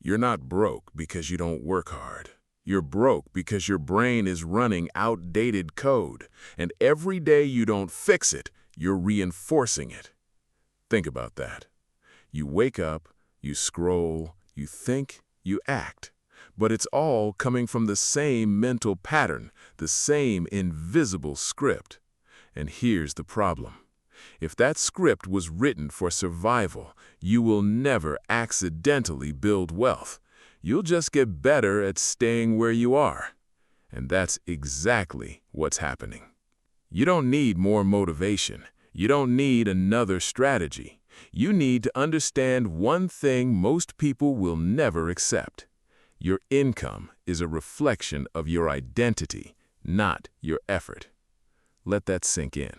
You're not broke because you don't work hard. You're broke because your brain is running outdated code, and every day you don't fix it, you're reinforcing it. Think about that. You wake up, you scroll, you think, you act. But it's all coming from the same mental pattern, the same invisible script. And here's the problem. If that script was written for survival, you will never accidentally build wealth. You'll just get better at staying where you are. And that's exactly what's happening. You don't need more motivation. You don't need another strategy. You need to understand one thing most people will never accept. Your income is a reflection of your identity, not your effort. Let that sink in.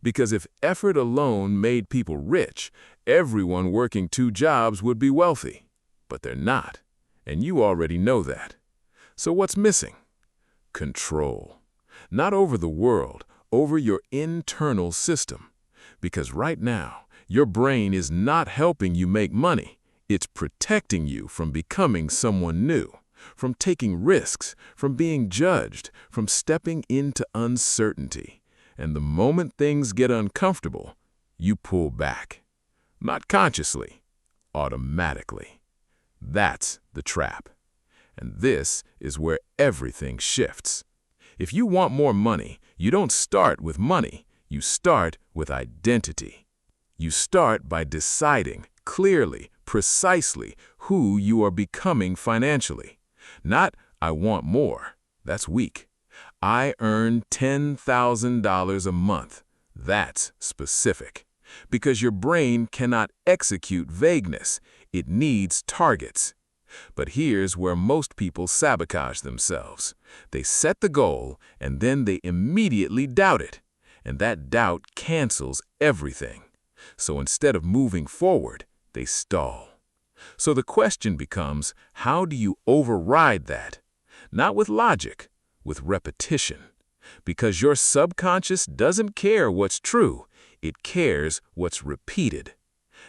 Because if effort alone made people rich, everyone working 2 jobs would be wealthy. But they're not, and you already know that. So what's missing? Control. Not over the world, over your internal system. Because right now, your brain is not helping you make money. It's protecting you from becoming someone new, from taking risks, from being judged, from stepping into uncertainty. And the moment things get uncomfortable, you pull back. Not consciously, automatically. That's the trap. And this is where everything shifts. If you want more money, you don't start with money. You start with identity. You start by deciding clearly, precisely who you are becoming financially. Not, I want more. That's weak. I earn $10,000 a month. That's specific. Because your brain cannot execute vagueness. It needs targets. But here's where most people sabotage themselves. They set the goal, and then they immediately doubt it. And that doubt cancels everything. So instead of moving forward, they stall. So the question becomes, how do you override that? Not with logic, with repetition. Because your subconscious doesn't care what's true, it cares what's repeated.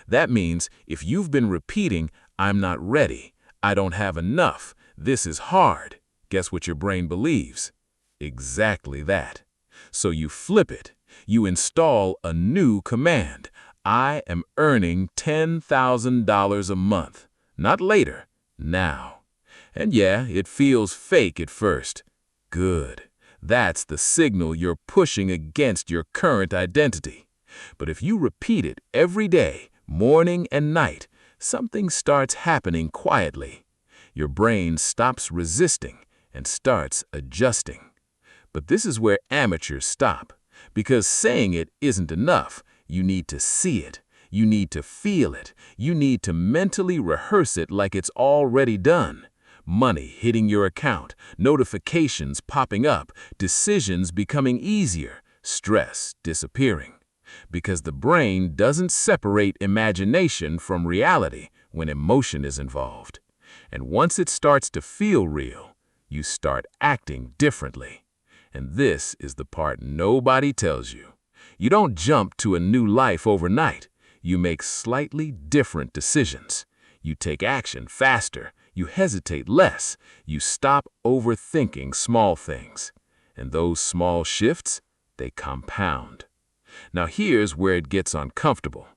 That means if you've been repeating, I'm not ready, I don't have enough, this is hard, guess what your brain believes? Exactly that. So you flip it. You install a new command. I am earning $10,000 a month. Not later, now. And yeah, it feels fake at first. Good. That's the signal you're pushing against your current identity. But if you repeat it every day, morning and night, something starts happening quietly. Your brain stops resisting and starts adjusting. But this is where amateurs stop. Because saying it isn't enough. You need to see it. You need to feel it. You need to mentally rehearse it like it's already done. Money hitting your account, notifications popping up, decisions becoming easier, stress disappearing. Because the brain doesn't separate imagination from reality when emotion is involved. And once it starts to feel real, you start acting differently. And this is the part nobody tells you. You don't jump to a new life overnight. You make slightly different decisions. You take action faster. You hesitate less. You stop overthinking small things. And those small shifts, they compound. Now here's where it gets uncomfortable.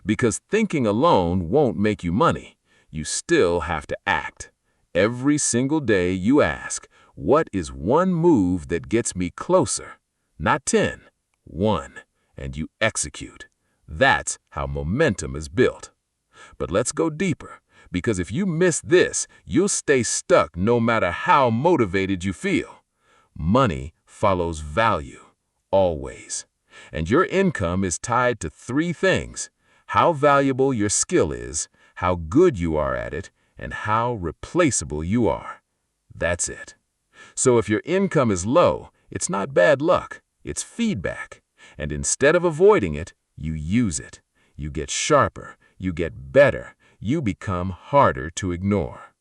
Because thinking alone won't make you money. You still have to act. Every single day you ask, what is one move that gets me closer? Not 10, 1. And you execute. That's how momentum is built. But let's go deeper, because if you miss this, you'll stay stuck no matter how motivated you feel. Money follows value, always. And your income is tied to 3 things: how valuable your skill is, how good you are at it, and how replaceable you are. That's it. So if your income is low, it's not bad luck, it's feedback. And instead of avoiding it, you use it. You get sharper, you get better, you become harder to ignore.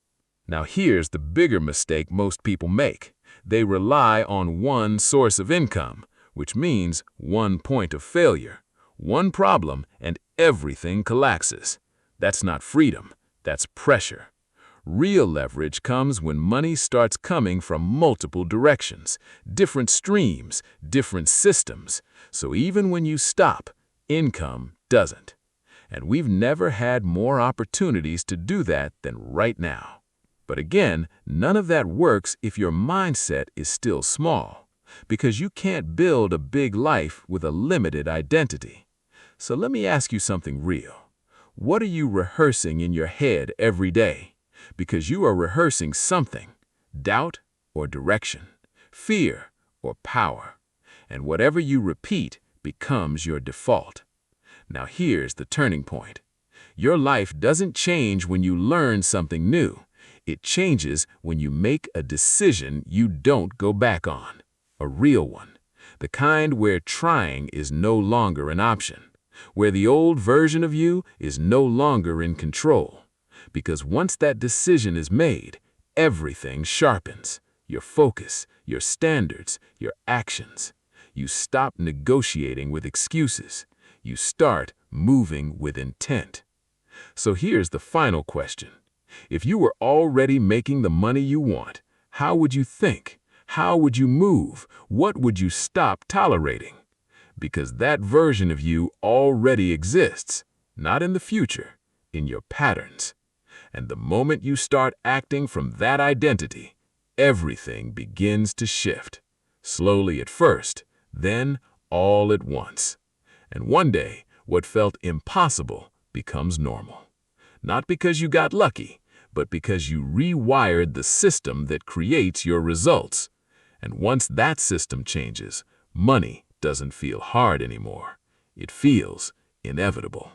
Now here's the bigger mistake most people make. They rely on one source of income, which means one point of failure, one problem, and everything collapses. That's not freedom, that's pressure. Real leverage comes when money starts coming from multiple directions, different streams, different systems. So even when you stop, income doesn't. And we've never had more opportunities to do that than right now. But again, none of that works if your mindset is still small, because you can't build a big life with a limited identity. So let me ask you something real. What are you rehearsing in your head every day? Because you are rehearsing something: doubt or direction, fear or power. And whatever you repeat becomes your default. Now here's the turning point. Your life doesn't change when you learn something new. It changes when you make a decision you don't go back on. A real one. The kind where trying is no longer an option. Where the old version of you is no longer in control. Because once that decision is made, everything sharpens. Your focus, your standards, your actions. You stop negotiating with excuses. You start moving with intent. So here's the final question. If you were already making the money you want, how would you think? How would you move? What would you stop tolerating? Because that version of you already exists, not in the future, in your patterns. And the moment you start acting from that identity, everything begins to shift. Slowly at first, then all at once. And one day, what felt impossible becomes normal. Not because you got lucky, but because you rewired the system that creates your results. And once that system changes, money doesn't feel hard anymore. It feels inevitable.